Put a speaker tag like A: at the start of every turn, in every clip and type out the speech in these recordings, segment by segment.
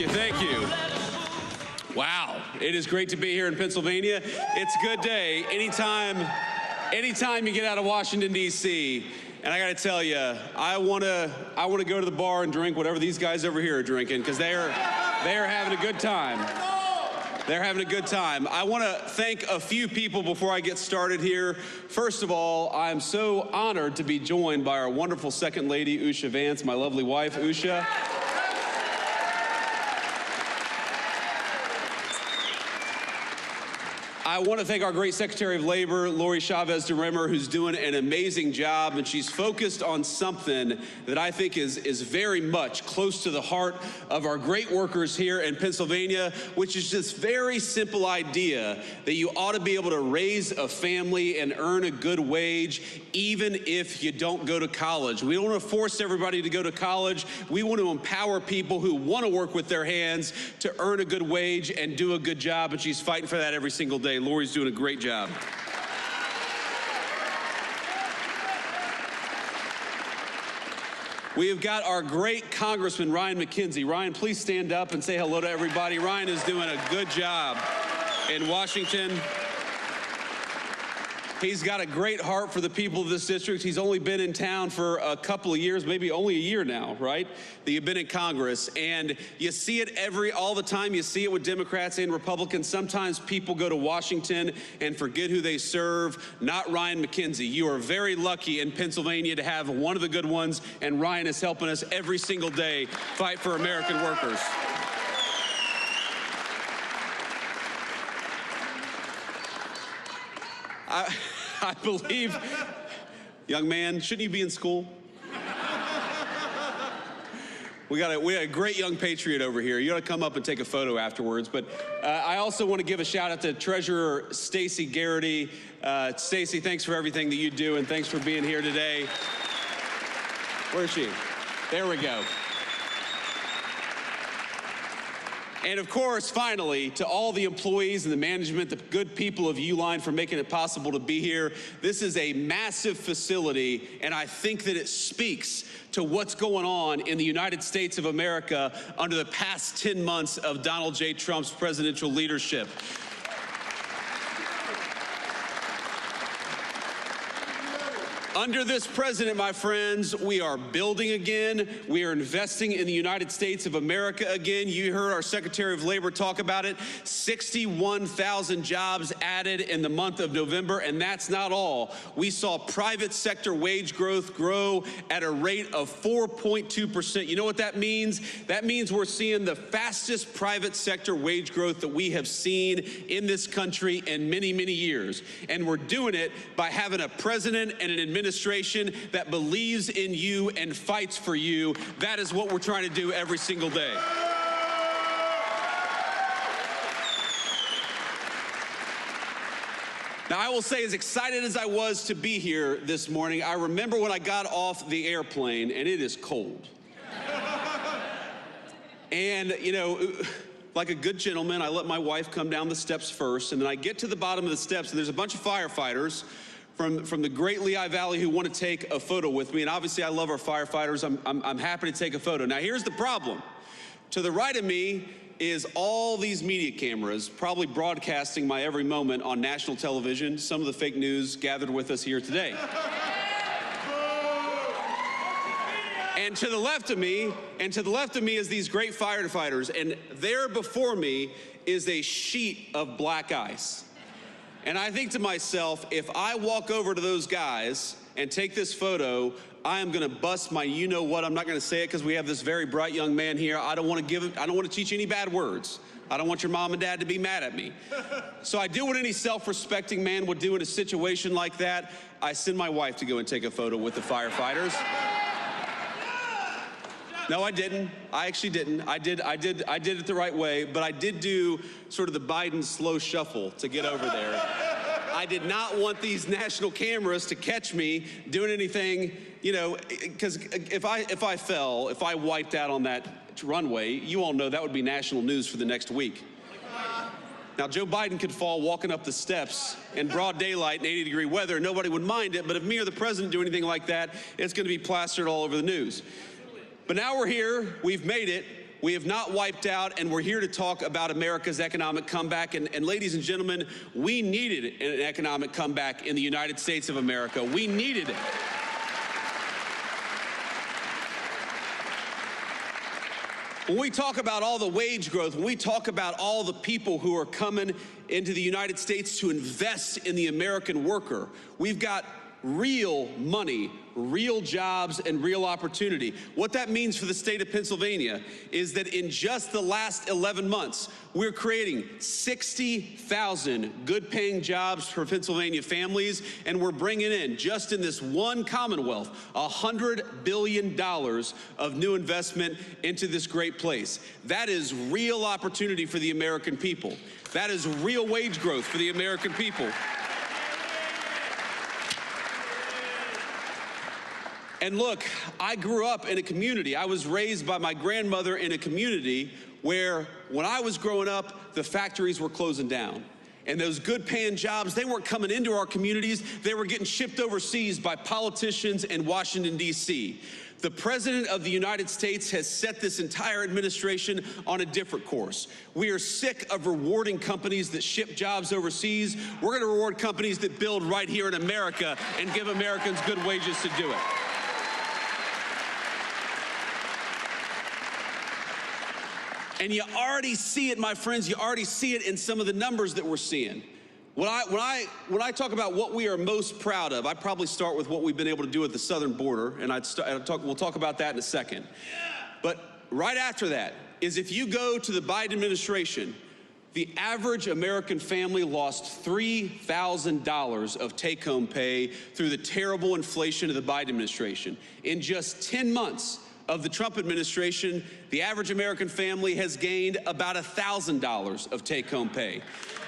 A: Thank you. Wow, it is great to be here in Pennsylvania. It's a good day anytime you get out of Washington, D.C. And I got to tell you, I want to go to the bar and drink whatever these guys over here are drinking, because they are having a good time. They're having a good time. I want to thank a few people before I get started here. First of all, I'm so honored to be joined by our wonderful Second Lady, Usha Vance, my lovely wife, Usha. I want to thank our great Secretary of Labor, Lori Chavez DeRimmer, who's doing an amazing job, and she's focused on something that I think is very much close to the heart of our great workers here in Pennsylvania, which is this very simple idea that you ought to be able to raise a family and earn a good wage, even if you don't go to college. We don't want to force everybody to go to college. We want to empower people who want to work with their hands to earn a good wage and do a good job, and she's fighting for that every single day. Lori's doing a great job. We have got our great Congressman, Ryan McKenzie. Ryan, please stand up and say hello to everybody. Ryan is doing a good job in Washington. He's got a great heart for the people of this district. He's only been in town for a couple of years, maybe only a year now, right? That you've been in Congress. And you see it all the time. You see it with Democrats and Republicans. Sometimes people go to Washington and forget who they serve. Not Ryan McKenzie. You are very lucky in Pennsylvania to have one of the good ones, and Ryan is helping us every single day fight for American workers. I believe, young man, shouldn't you be in school? We got a great young patriot over here. You ought to come up and take a photo afterwards. But I also want to give a shout out to Treasurer Stacey Garrity. Stacey, thanks for everything that you do, and thanks for being here today. Where is she? There we go. And of course, finally, to all the employees and the management, the good people of Uline for making it possible to be here. This is a massive facility, and I think that it speaks to what's going on in the United States of America under the past 10 months of Donald J. Trump's presidential leadership. Under this president, my friends, we are building again. We are investing in the United States of America again. You heard our Secretary of Labor talk about it. 61,000 jobs added in the month of November, and that's not all. We saw private sector wage growth grow at a rate of 4.2%. You know what that means? That means we're seeing the fastest private sector wage growth that we have seen in this country in many, many years. And we're doing it by having a president and an administration that believes in you and fights for you. That is what we're trying to do every single day. Now, I will say, as excited as I was to be here this morning, I remember when I got off the airplane, and it is cold. And, you know, like a good gentleman, I let my wife come down the steps first, and then I get to the bottom of the steps, and there's a bunch of firefighters from the great Lehigh Valley who want to take a photo with me. And obviously, I love our firefighters. I'm happy to take a photo. Now, here's the problem. To the right of me is all these media cameras, probably broadcasting my every moment on national television. Some of the fake news gathered with us here today. And to the left of me, is these great firefighters. And there before me is a sheet of black ice. And I think to myself, if I walk over to those guys and take this photo, I am gonna bust my you-know-what. I'm not gonna say it because we have this very bright young man here. I don't want to teach any bad words. I don't want your mom and dad to be mad at me. So I do what any self-respecting man would do in a situation like that. I send my wife to go and take a photo with the firefighters. No, I didn't. I actually didn't. I did it the right way, but I did do sort of the Biden slow shuffle to get over there. I did not want these national cameras to catch me doing anything, you know, because if I wiped out on that runway, you all know that would be national news for the next week. Now, Joe Biden could fall walking up the steps in broad daylight in 80-degree weather. Nobody would mind it, but if me or the president do anything like that, it's going to be plastered all over the news. But now we're here. We've made it. We have not wiped out, and we're here to talk about America's economic comeback. And ladies and gentlemen, we needed an economic comeback in the United States of America. We needed it. When we talk about all the wage growth, when we talk about all the people who are coming into the United States to invest in the American worker, we've got real money, real jobs, and real opportunity. What that means for the state of Pennsylvania is that in just the last 11 months, we're creating 60,000 good-paying jobs for Pennsylvania families, and we're bringing in, just in this one Commonwealth, $100 billion of new investment into this great place. That is real opportunity for the American people. That is real wage growth for the American people. And look, I grew up in a community. I was raised by my grandmother in a community where, when I was growing up, the factories were closing down. And those good-paying jobs, they weren't coming into our communities. They were getting shipped overseas by politicians in Washington, D.C. The President of the United States has set this entire administration on a different course. We are sick of rewarding companies that ship jobs overseas. We're going to reward companies that build right here in America and give Americans good wages to do it. And you already see it, my friends. You already see it in some of the numbers that we're seeing. When I talk about what we are most proud of, I probably start with what we've been able to do at the southern border, and we'll talk about that in a second. But right after that is, if you go to the Biden administration, the average American family lost $3,000 of take-home pay through the terrible inflation of the Biden administration. In just 10 months of the Trump administration, the average American family has gained about $1,000 of take-home pay.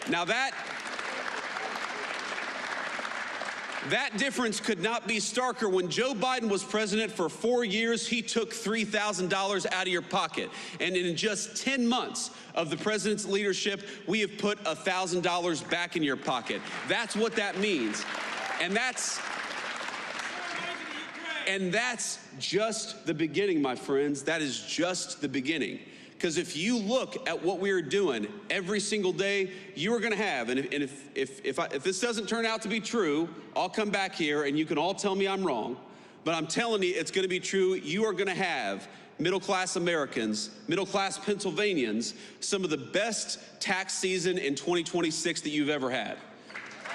A: Now that difference could not be starker. When Joe Biden was president for 4 years, he took $3,000 out of your pocket. And in just 10 months of the president's leadership, we have put $1,000 back in your pocket. That's what that means. And that's just the beginning, my friends. That is just the beginning. Because if you look at what we are doing every single day, you are going to have, and if this doesn't turn out to be true, I'll come back here and you can all tell me I'm wrong, but I'm telling you it's going to be true. You are going to have middle-class Americans, middle-class Pennsylvanians, some of the best tax season in 2026 that you've ever had.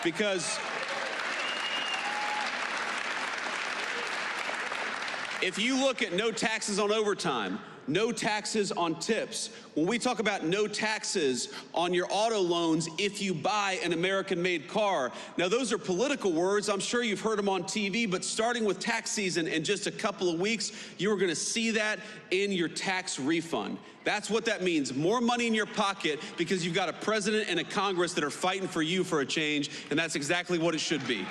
A: Because if you look at no taxes on overtime, no taxes on tips, when we talk about no taxes on your auto loans if you buy an American-made car, now those are political words. I'm sure you've heard them on TV, but starting with tax season in just a couple of weeks, you are going to see that in your tax refund. That's what that means. More money in your pocket because you've got a president and a Congress that are fighting for you for a change, and that's exactly what it should be.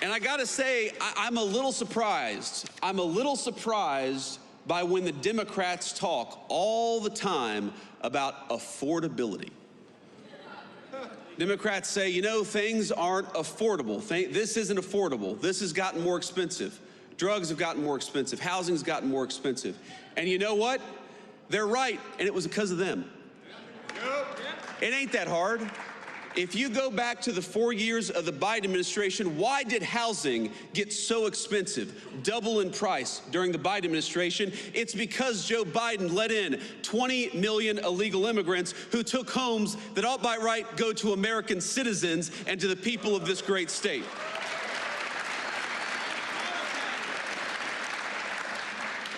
A: And I gotta say, I'm a little surprised. I'm a little surprised by when the Democrats talk all the time about affordability. Democrats say, you know, things aren't affordable. This isn't affordable. This has gotten more expensive. Drugs have gotten more expensive. Housing's gotten more expensive. And you know what? They're right, and it was because of them. It ain't that hard. If you go back to the 4 years of the Biden administration, why did housing get so expensive, double in price during the Biden administration? It's because Joe Biden let in 20 million illegal immigrants who took homes that ought by right go to American citizens and to the people of this great state.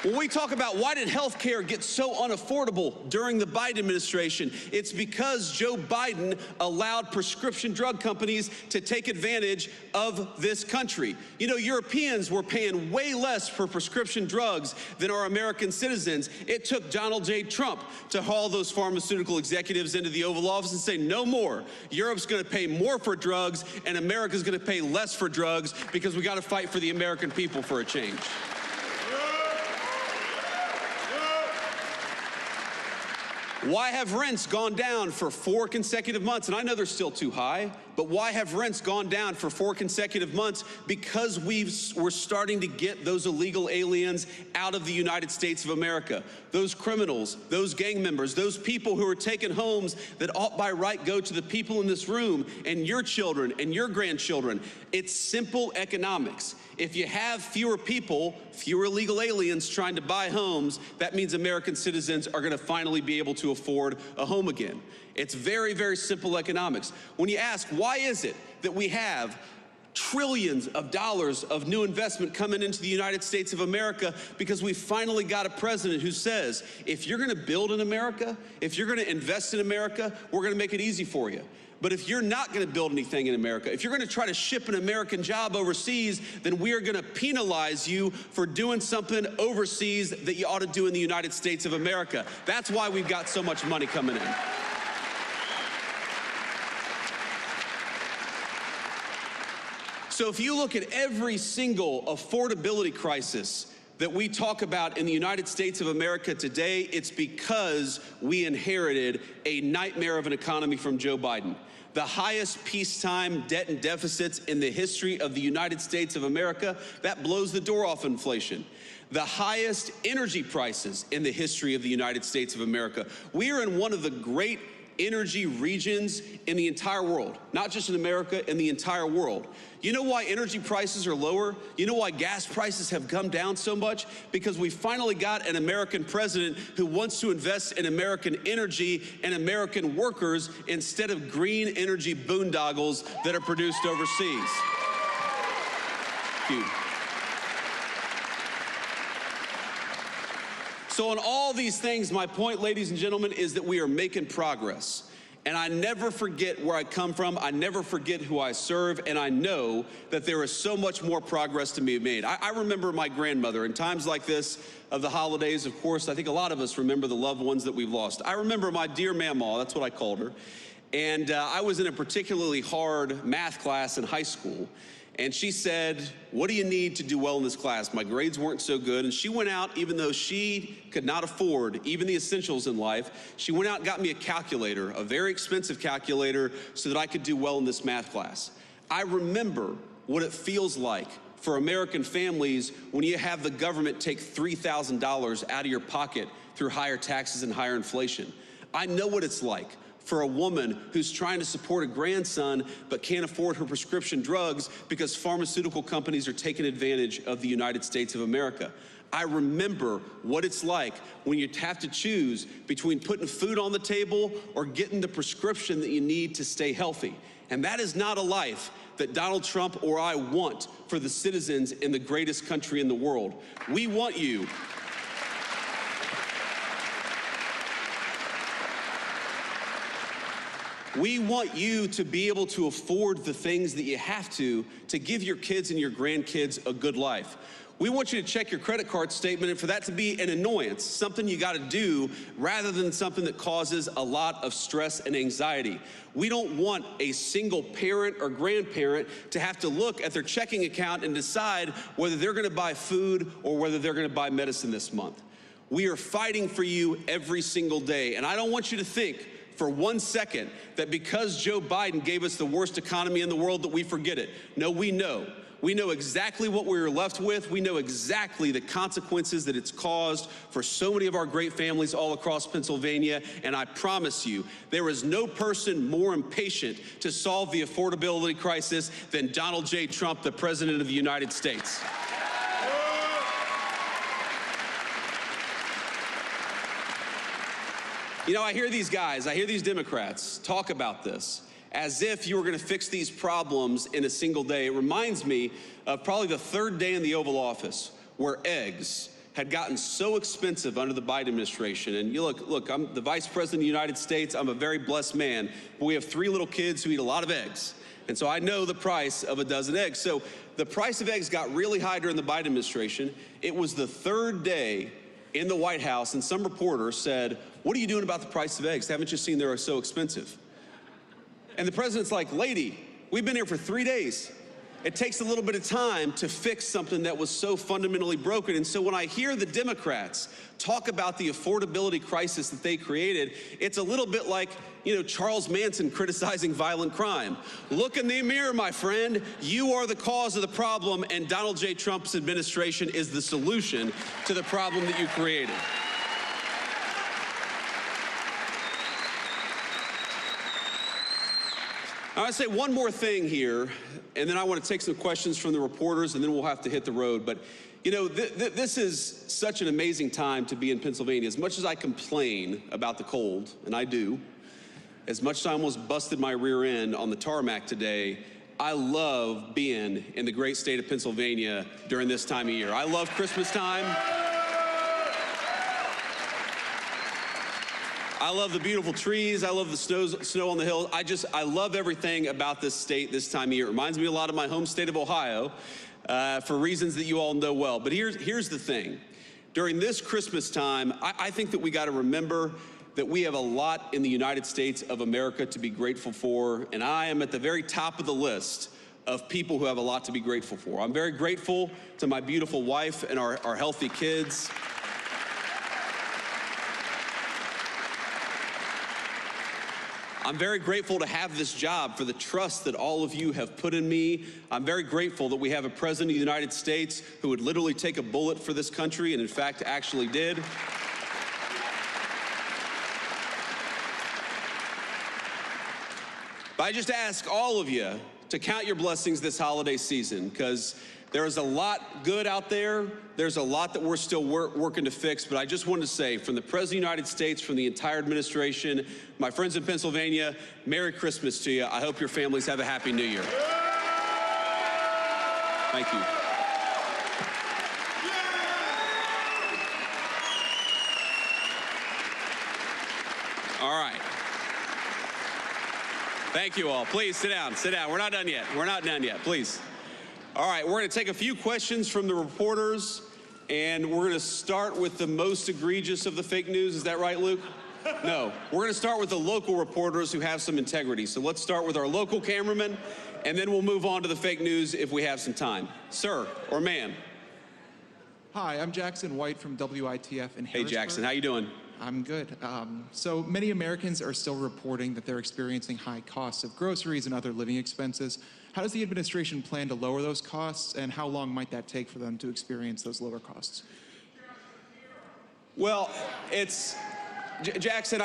A: When we talk about why did health care get so unaffordable during the Biden administration, it's because Joe Biden allowed prescription drug companies to take advantage of this country. You know, Europeans were paying way less for prescription drugs than our American citizens. It took Donald J. Trump to haul those pharmaceutical executives into the Oval Office and say, no more. Europe's going to pay more for drugs, and America's going to pay less for drugs because we got to fight for the American people for a change. Why have rents gone down for 4 consecutive months? And I know they're still too high, but why have rents gone down for 4 consecutive months? Because we're starting to get those illegal aliens out of the United States of America. Those criminals, those gang members, those people who are taking homes that ought by right go to the people in this room and your children and your grandchildren. It's simple economics. If you have fewer people, fewer illegal aliens trying to buy homes, that means American citizens are going to finally be able to afford a home again. It's very, very simple economics. When you ask, why is it that we have trillions of dollars of new investment coming into the United States of America? Because we finally got a president who says, if you're going to build in America, if you're going to invest in America, we're going to make it easy for you. But if you're not going to build anything in America, if you're going to try to ship an American job overseas, then we are going to penalize you for doing something overseas that you ought to do in the United States of America. That's why we've got so much money coming in. So if you look at every single affordability crisis that we talk about in the United States of America today, it's because we inherited a nightmare of an economy from Joe Biden. The highest peacetime debt and deficits in the history of the United States of America. That blows the door off inflation. The highest energy prices in the history of the United States of America. We are in one of the great energy regions in the entire world, not just in America, in the entire world. You know why energy prices are lower? You know why gas prices have come down so much? Because we finally got an American president who wants to invest in American energy and American workers instead of green energy boondoggles that are produced overseas. Thank you. So on all these things, my point, ladies and gentlemen, is that we are making progress. And I never forget where I come from. I never forget who I serve. And I know that there is so much more progress to be made. I remember my grandmother in times like this of the holidays. Of course, I think a lot of us remember the loved ones that we've lost. I remember my dear Mamaw, that's what I called her. And I was in a particularly hard math class in high school. And she said, what do you need to do well in this class? My grades weren't so good. And she went out, even though she could not afford even the essentials in life, she went out and got me a calculator, a very expensive calculator, so that I could do well in this math class. I remember what it feels like for American families when you have the government take $3,000 out of your pocket through higher taxes and higher inflation. I know what it's like for a woman who's trying to support a grandson but can't afford her prescription drugs because pharmaceutical companies are taking advantage of the United States of America. I remember what it's like when you have to choose between putting food on the table or getting the prescription that you need to stay healthy. And that is not a life that Donald Trump or I want for the citizens in the greatest country in the world. We want you We want you to be able to afford the things that you have to give your kids and your grandkids a good life. We want you to check your credit card statement and for that to be an annoyance, something you got to do rather than something that causes a lot of stress and anxiety. We don't want a single parent or grandparent to have to look at their checking account and decide whether they're going to buy food or whether they're going to buy medicine this month. We are fighting for you every single day, and I don't want you to think for 1 second that because Joe Biden gave us the worst economy in the world that we forget it. No, we know. We know exactly what we were left with. We know exactly the consequences that it's caused for so many of our great families all across Pennsylvania. And I promise you, there is no person more impatient to solve the affordability crisis than Donald J. Trump, the President of the United States. You know, I hear these guys, I hear these Democrats talk about this as if you were going to fix these problems in a single day. It reminds me of probably the third day in the Oval Office where eggs had gotten so expensive under the Biden administration. And you look, I'm the Vice President of the United States. I'm a very blessed man, but we have 3 little kids who eat a lot of eggs. And so I know the price of a dozen eggs. So the price of eggs got really high during the Biden administration. It was the 3rd day in the White House, and some reporter said, "What are you doing about the price of eggs? Haven't you seen they're so expensive?" And the president's like, "Lady, we've been here for 3 days. It takes a little bit of time to fix something that was so fundamentally broken." And so when I hear the Democrats talk about the affordability crisis that they created, it's a little bit like, Charles Manson criticizing violent crime. Look in the mirror, my friend. You are the cause of the problem, and Donald J. Trump's administration is the solution to the problem that you created. I want to say one more thing here, and then I want to take some questions from the reporters, and then we'll have to hit the road. But, this is such an amazing time to be in Pennsylvania. As much as I complain about the cold, and I do, as much as I almost busted my rear end on the tarmac today, I love being in the great state of Pennsylvania during this time of year. I love Christmas time. I love the beautiful trees. I love the snow on the hills. I love everything about this state this time of year. It reminds me a lot of my home state of Ohio for reasons that you all know well. But here's the thing. During this Christmas time, I think that we got to remember that we have a lot in the United States of America to be grateful for. And I am at the very top of the list of people who have a lot to be grateful for. I'm very grateful to my beautiful wife and our healthy kids. I'm very grateful to have this job, for the trust that all of you have put in me. I'm very grateful that we have a president of the United States who would literally take a bullet for this country, and in fact actually did. But I just ask all of you to count your blessings this holiday season, because there is a lot good out there. There's a lot that we're still working to fix. But I just wanted to say, from the President of the United States, from the entire administration, my friends in Pennsylvania, Merry Christmas to you. I hope your families have a Happy New Year. Thank you. All right. Thank you all. Please sit down. Sit down. We're not done yet. We're not done yet. Please. All right, we're going to take a few questions from the reporters, and we're going to start with the most egregious of the fake news. Is that right, Luke? No. We're going to start with the local reporters who have some integrity. So let's start with our local cameraman, and then we'll move on to the fake news if we have some time. Sir or ma'am?
B: Hi, I'm Jackson White from WITF in Harrisburg.
A: Hey, Jackson. How you doing?
B: I'm good. So many Americans are still reporting that they're experiencing high costs of groceries and other living expenses. How does the administration plan to lower those costs, and how long might that take for them to experience those lower costs?
A: Well, Jackson,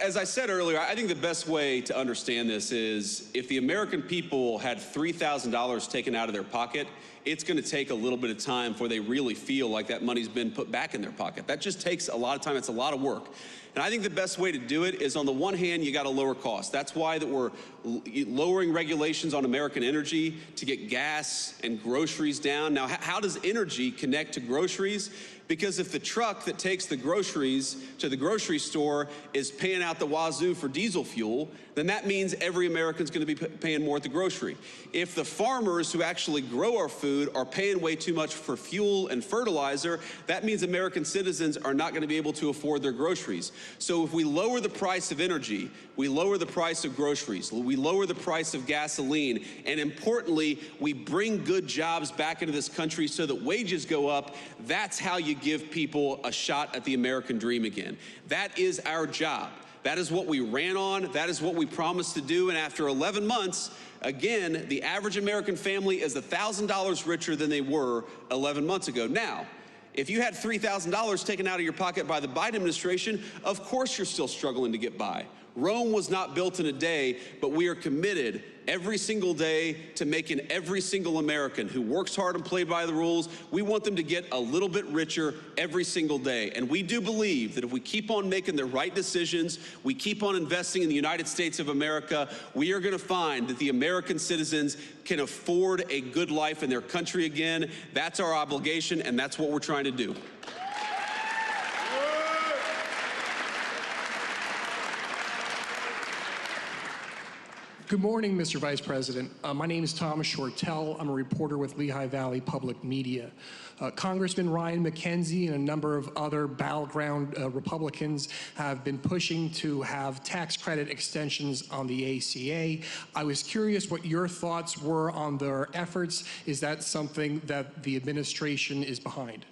A: as I said earlier, I think the best way to understand this is if the American people had $3,000 taken out of their pocket, it's going to take a little bit of time before they really feel like that money's been put back in their pocket. That just takes a lot of time. It's a lot of work. And I think the best way to do it is, on the one hand, you got to lower costs. That's why that we're lowering regulations on American energy to get gas and groceries down. Now, how does energy connect to groceries? Because if the truck that takes the groceries to the grocery store is paying out the wazoo for diesel fuel, then that means every American's going to be paying more at the grocery. If the farmers who actually grow our food are paying way too much for fuel and fertilizer, that means American citizens are not going to be able to afford their groceries. So if we lower the price of energy, we lower the price of groceries, we lower the price of gasoline, and importantly, we bring good jobs back into this country so that wages go up, that's how you give people a shot at the American dream again. That is our job. That is what we ran on. That is what we promised to do. And after 11 months, again, the average American family is $1,000 richer than they were 11 months ago. Now, if you had $3,000 taken out of your pocket by the Biden administration, of course you're still struggling to get by. Rome was not built in a day, but we are committed every single day to making every single American who works hard and plays by the rules, we want them to get a little bit richer every single day. And we do believe that if we keep on making the right decisions, we keep on investing in the United States of America, we are going to find that the American citizens can afford a good life in their country again. That's our obligation, and that's what we're trying to do.
C: Good morning, Mr. Vice President. My name is Thomas Shortell. I'm a reporter with Lehigh Valley Public Media. Congressman Ryan McKenzie and a number of other battleground Republicans have been pushing to have tax credit extensions on the ACA. I was curious what your thoughts were on their efforts. Is that something that the administration is behind?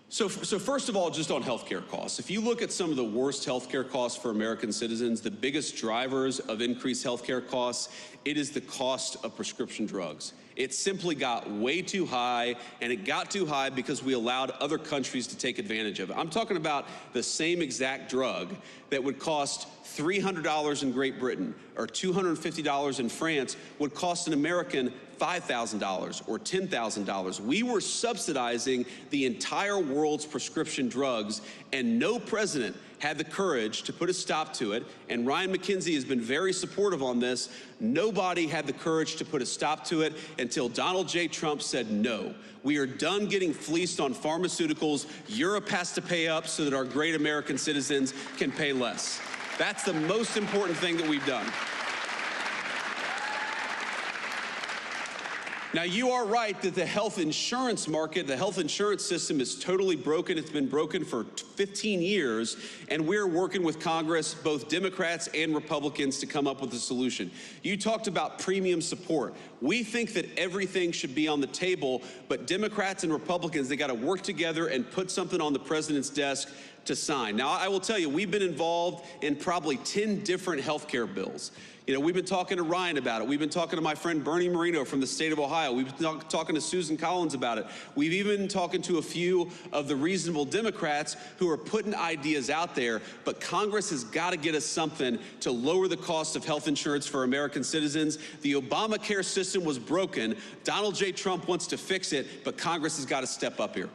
A: So first of all, just on healthcare costs, if you look at some of the worst healthcare costs for American citizens, the biggest drivers of increased healthcare costs, it is the cost of prescription drugs. It simply got way too high, and it got too high because we allowed other countries to take advantage of it. I'm talking about the same exact drug that would cost $300 in Great Britain or $250 in France would cost an American $5,000 or $10,000. We were subsidizing the entire world's prescription drugs, and no president had the courage to put a stop to it. And Ryan McKenzie has been very supportive on this. Nobody had the courage to put a stop to it until Donald J. Trump said no. We are done getting fleeced on pharmaceuticals. Europe has to pay up so that our great American citizens can pay less. That's the most important thing that we've done. Now, you are right that the health insurance market, the health insurance system is totally broken. It's been broken for 15 years, and we're working with Congress, both Democrats and Republicans, to come up with a solution. You talked about premium support. We think that everything should be on the table, but Democrats and Republicans, they got to work together and put something on the president's desk to sign. Now, I will tell you, we've been involved in probably 10 different health care bills. You know, we've been talking to Ryan about it. We've been talking to my friend Bernie Moreno from the state of Ohio. We've been talking to Susan Collins about it. We've even been talking to a few of the reasonable Democrats who are putting ideas out there. But Congress has got to get us something to lower the cost of health insurance for American citizens. The Obamacare system was broken. Donald J. Trump wants to fix it, but Congress has got to step up here.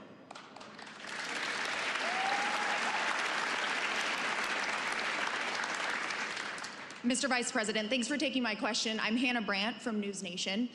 D: Mr. Vice President, thanks for taking my question. I'm Hannah Brandt from News Nation.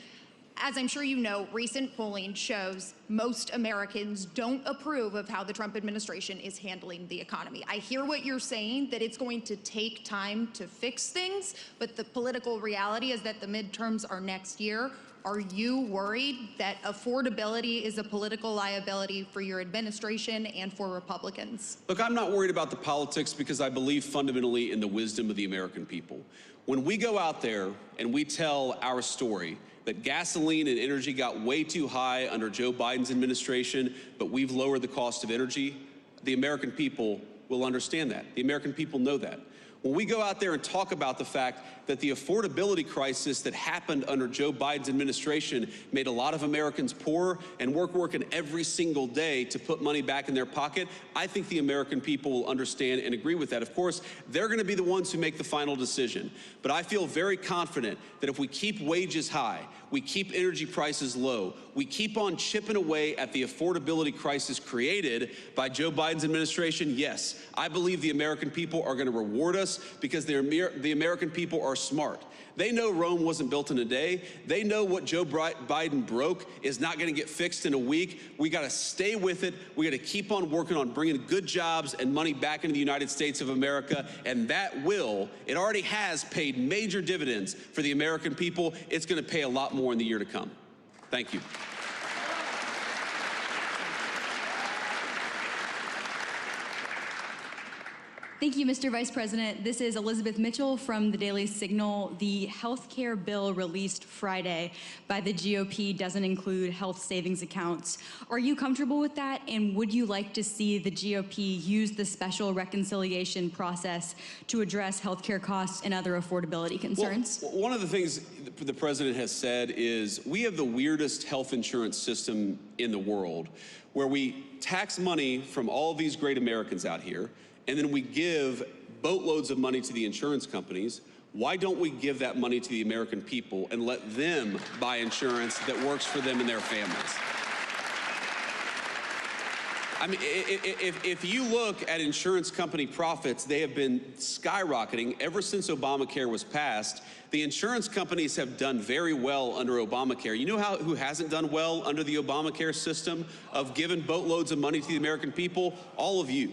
D: As I'm sure you know, recent polling shows most Americans don't approve of how the Trump administration is handling the economy. I hear what you're saying, that it's going to take time to fix things, but the political reality is that the midterms are next year. Are you worried that affordability is a political liability for your administration and for Republicans?
A: Look, I'm not worried about the politics because I believe fundamentally in the wisdom of the American people. When we go out there and we tell our story that gasoline and energy got way too high under Joe Biden's administration, but we've lowered the cost of energy, the American people will understand that. The American people know that. When we go out there and talk about the fact that the affordability crisis that happened under Joe Biden's administration made a lot of Americans poorer, and we're working every single day to put money back in their pocket, I think the American people will understand and agree with that. Of course, they're going to be the ones who make the final decision. But I feel very confident that if we keep wages high, we keep energy prices low, we keep on chipping away at the affordability crisis created by Joe Biden's administration, yes, I believe the American people are going to reward us because the American people are smart. They know Rome wasn't built in a day. They know what Joe Biden broke is not going to get fixed in a week. We got to stay with it. We got to keep on working on bringing good jobs and money back into the United States of America. And that it already has paid major dividends for the American people. It's going to pay a lot more in the year to come. Thank you.
E: Thank you, Mr. Vice President. This is Elizabeth Mitchell from the Daily Signal. The health care bill released Friday by the GOP doesn't include health savings accounts. Are you comfortable with that? And would you like to see the GOP use the special reconciliation process to address health care costs and other affordability concerns?
A: Well, one of the things the president has said is we have the weirdest health insurance system in the world, where we tax money from all of these great Americans out here, and then we give boatloads of money to the insurance companies. Why don't we give that money to the American people and let them buy insurance that works for them and their families? I mean, if you look at insurance company profits, they have been skyrocketing ever since Obamacare was passed. The insurance companies have done very well under Obamacare. You know who hasn't done well under the Obamacare system of giving boatloads of money to the American people? All of you.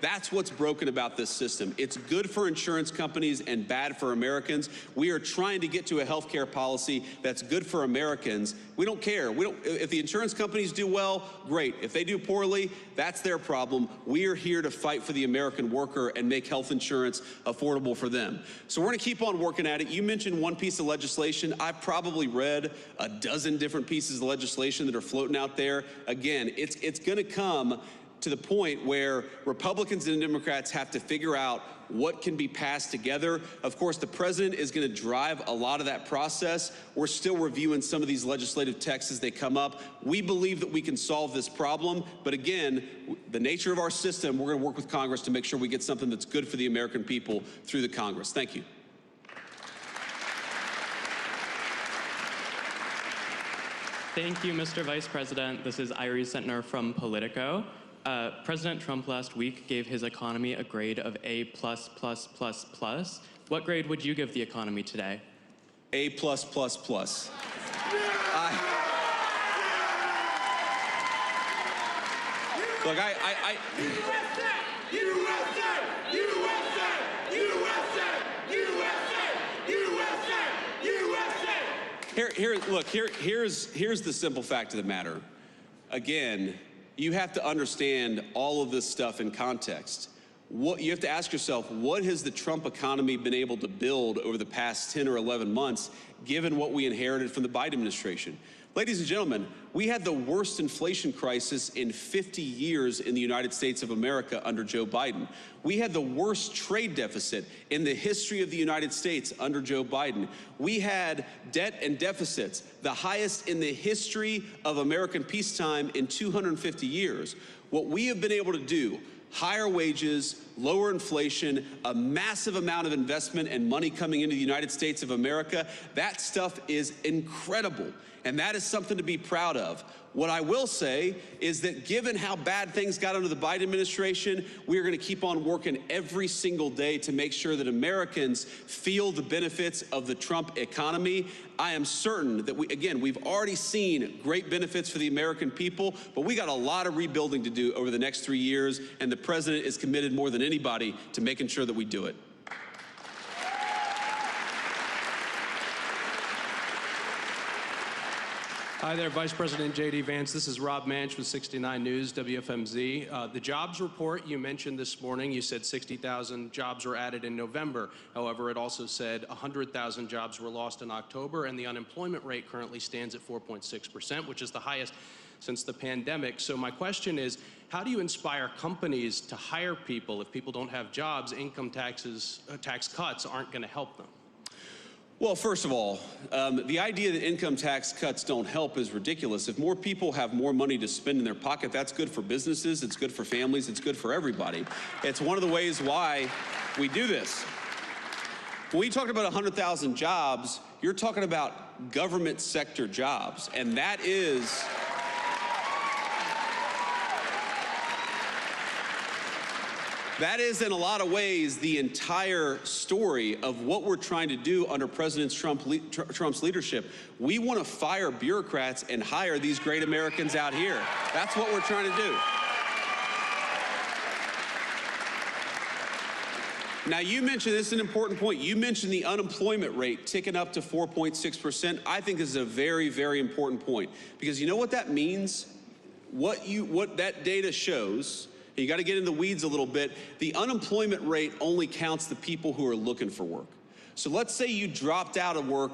A: That's what's broken about this system. It's good for insurance companies and bad for Americans. We are trying to get to a health care policy that's good for Americans. We don't care. If the insurance companies do well, great. If they do poorly, that's their problem. We are here to fight for the American worker and make health insurance affordable for them. So we're going to keep on working at it. You mentioned one piece of legislation. I've probably read a dozen different pieces of legislation that are floating out there. Again, it's going to come to the point where Republicans and Democrats have to figure out what can be passed together. Of course, the president is going to drive a lot of that process. We're still reviewing some of these legislative texts as they come up. We believe that we can solve this problem, but again, the nature of our system, we're going to work with Congress to make sure we get something that's good for the American people through the Congress. Thank you.
F: Thank you, Mr. Vice President. This is Iris Sentner from Politico. President Trump last week gave his economy a grade of A++++. What grade would you give the economy today?
A: A++++. Look, here's the simple fact of the matter. Again, you have to understand all of this stuff in context. You have to ask yourself, what has the Trump economy been able to build over the past 10 or 11 months, given what we inherited from the Biden administration? Ladies and gentlemen, we had the worst inflation crisis in 50 years in the United States of America under Joe Biden. We had the worst trade deficit in the history of the United States under Joe Biden. We had debt and deficits, the highest in the history of American peacetime in 250 years. What we have been able to do, higher wages, lower inflation, a massive amount of investment and money coming into the United States of America, that stuff is incredible. And that is something to be proud of. What I will say is that given how bad things got under the Biden administration, we are going to keep on working every single day to make sure that Americans feel the benefits of the Trump economy. I am certain that we've already seen great benefits for the American people, but we got a lot of rebuilding to do over the next 3 years, and the president is committed more than anybody to making sure that we do it.
G: Hi there, Vice President JD Vance. This is Rob Manch with 69 News, WFMZ. The jobs report you mentioned this morning, you said 60,000 jobs were added in November. However, it also said 100,000 jobs were lost in October, and the unemployment rate currently stands at 4.6%, which is the highest since the pandemic. So my question is, how do you inspire companies to hire people if people don't have jobs? Income tax cuts aren't going to help them.
A: Well, first of all, the idea that income tax cuts don't help is ridiculous. If more people have more money to spend in their pocket, that's good for businesses, it's good for families, it's good for everybody. It's one of the ways why we do this. When we talk about 100,000 jobs, you're talking about government sector jobs, and that is in a lot of ways the entire story of what we're trying to do under President Trump's leadership. We want to fire bureaucrats and hire these great Americans out here. That's what we're trying to do. Now, you mentioned, this is an important point, you mentioned the unemployment rate ticking up to 4.6%. I think this is a very, very important point, because you know what that means? What that data shows, you got to get in the weeds a little bit. The unemployment rate only counts the people who are looking for work. So let's say you dropped out of work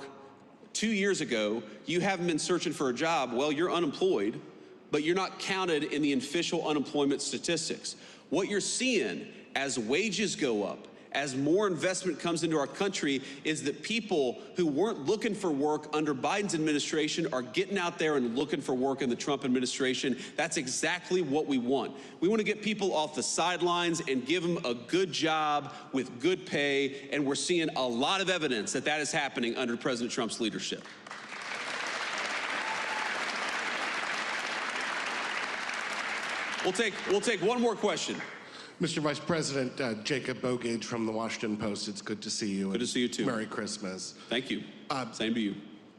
A: 2 years ago, you haven't been searching for a job. Well, you're unemployed, but you're not counted in the official unemployment statistics. What you're seeing as wages go up, as more investment comes into our country is that people who weren't looking for work under Biden's administration are getting out there and looking for work in the Trump administration. That's exactly what we want. We want to get people off the sidelines and give them a good job with good pay, and we're seeing a lot of evidence that that is happening under President Trump's leadership. We'll take one more question.
H: Mr. Vice President, Jacob Bogage from the Washington Post. It's good to see you.
A: Good to see you too.
H: Merry Christmas.
A: Thank you. Same to you.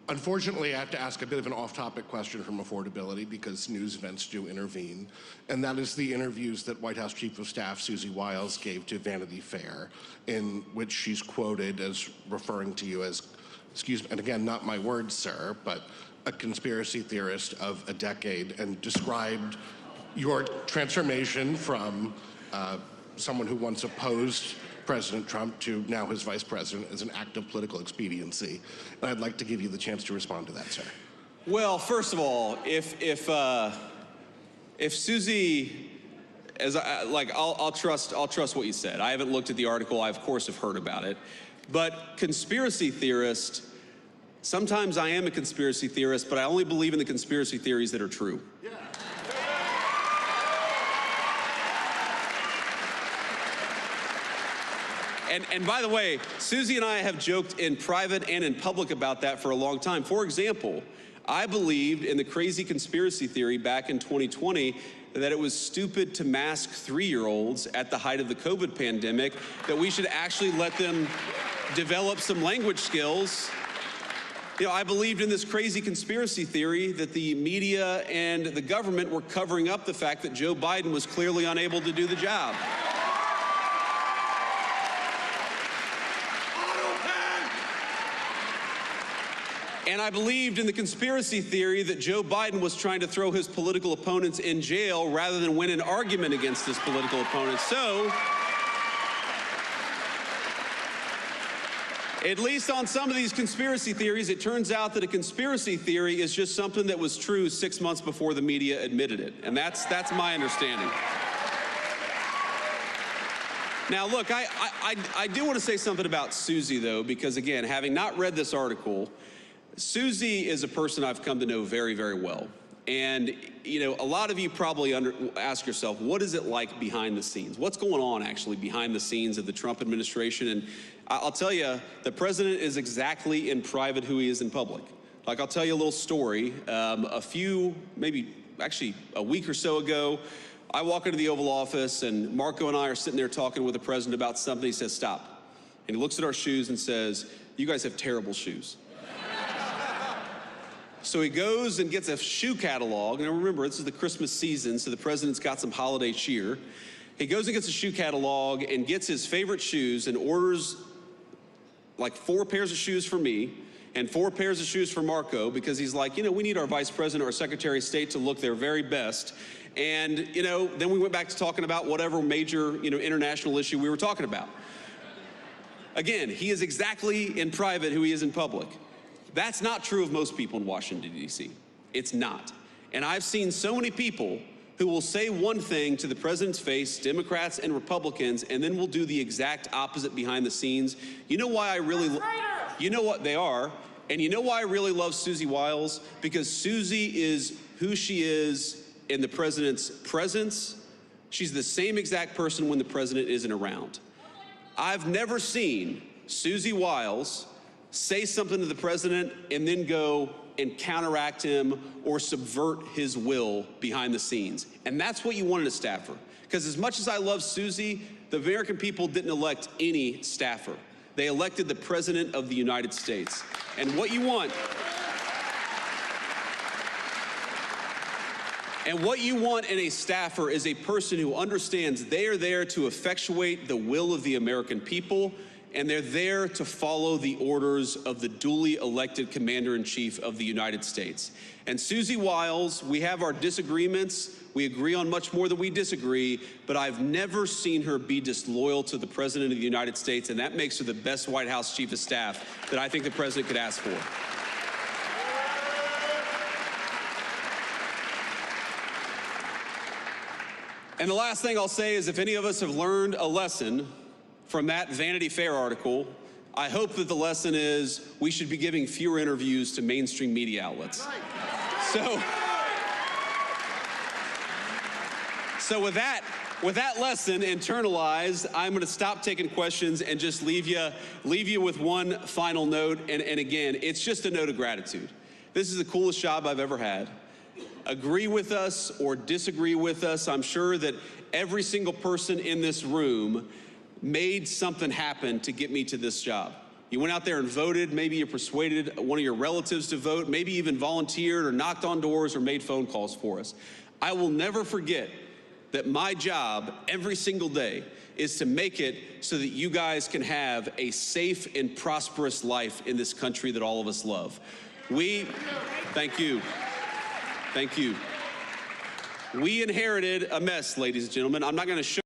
H: Unfortunately, I have to ask a bit of an off-topic question from affordability because news events do intervene, and that is the interviews that White House Chief of Staff Susie Wiles gave to Vanity Fair, in which she's quoted as referring to you as, excuse me, and again, not my words, sir, but a conspiracy theorist of a decade, and described your transformation from someone who once opposed President Trump to now his vice president as an act of political expediency. And I'd like to give you the chance to respond to that, sir.
A: Well, first of all, if Susie, I'll trust what you said. I haven't looked at the article. I of course have heard about it, but conspiracy theorist. Sometimes I am a conspiracy theorist, but I only believe in the conspiracy theories that are true. Yeah. And by the way, Susie and I have joked in private and in public about that for a long time. For example, I believed in the crazy conspiracy theory back in 2020 that it was stupid to mask 3-year-olds at the height of the COVID pandemic, that we should actually let them develop some language skills. You know, I believed in this crazy conspiracy theory that the media and the government were covering up the fact that Joe Biden was clearly unable to do the job. And I believed in the conspiracy theory that Joe Biden was trying to throw his political opponents in jail rather than win an argument against his political opponents. So, at least on some of these conspiracy theories, it turns out that a conspiracy theory is just something that was true 6 months before the media admitted it. And that's my understanding. Now, look, I do want to say something about Susie, though, because, again, having not read this article, Susie is a person I've come to know very, very well. And, you know, a lot of you probably ask yourself, what is it like behind the scenes? What's going on actually behind the scenes of the Trump administration? And I'll tell you, the president is exactly in private who he is in public. Like, I'll tell you a little story. Maybe a week or so ago, I walk into the Oval Office and Marco and I are sitting there talking with the president about something. He says, stop. And he looks at our shoes and says, you guys have terrible shoes. So he goes and gets a shoe catalog. And remember, this is the Christmas season, so the president's got some holiday cheer. He goes and gets a shoe catalog and gets his favorite shoes and orders like 4 pairs of shoes for me and 4 pairs of shoes for Marco, because he's like, you know, we need our vice president or secretary of state to look their very best. And, you know, then we went back to talking about whatever major, you know, international issue we were talking about. Again, he is exactly in private who he is in public. That's not true of most people in Washington, D.C. It's not. And I've seen so many people who will say one thing to the president's face, Democrats and Republicans, and then will do the exact opposite behind the scenes. You know why I really, you know what they are, and you know why I really love Susie Wiles? Because Susie is who she is in the president's presence. She's the same exact person when the president isn't around. I've never seen Susie Wiles say something to the president and then go and counteract him or subvert his will behind the scenes. And that's what you want in a staffer. Because as much as I love Susie, the American people didn't elect any staffer. They elected the President of the United States. And what you want, in a staffer is a person who understands they are there to effectuate the will of the American people, and they're there to follow the orders of the duly elected Commander-in-Chief of the United States. And Susie Wiles, we have our disagreements. We agree on much more than we disagree, but I've never seen her be disloyal to the President of the United States, and that makes her the best White House Chief of Staff that I think the President could ask for. And the last thing I'll say is, if any of us have learned a lesson from that Vanity Fair article, I hope that the lesson is we should be giving fewer interviews to mainstream media outlets. So with that lesson internalized, I'm going to stop taking questions and just leave you with one final note. And again, it's just a note of gratitude. This is the coolest job I've ever had. Agree with us or disagree with us, I'm sure that every single person in this room made something happen to get me to this job. You went out there and voted, maybe you persuaded one of your relatives to vote, maybe even volunteered or knocked on doors or made phone calls for us. I will never forget that my job every single day is to make it so that you guys can have a safe and prosperous life in this country that all of us love. Thank you. Thank you. We inherited a mess, ladies and gentlemen. I'm not going to show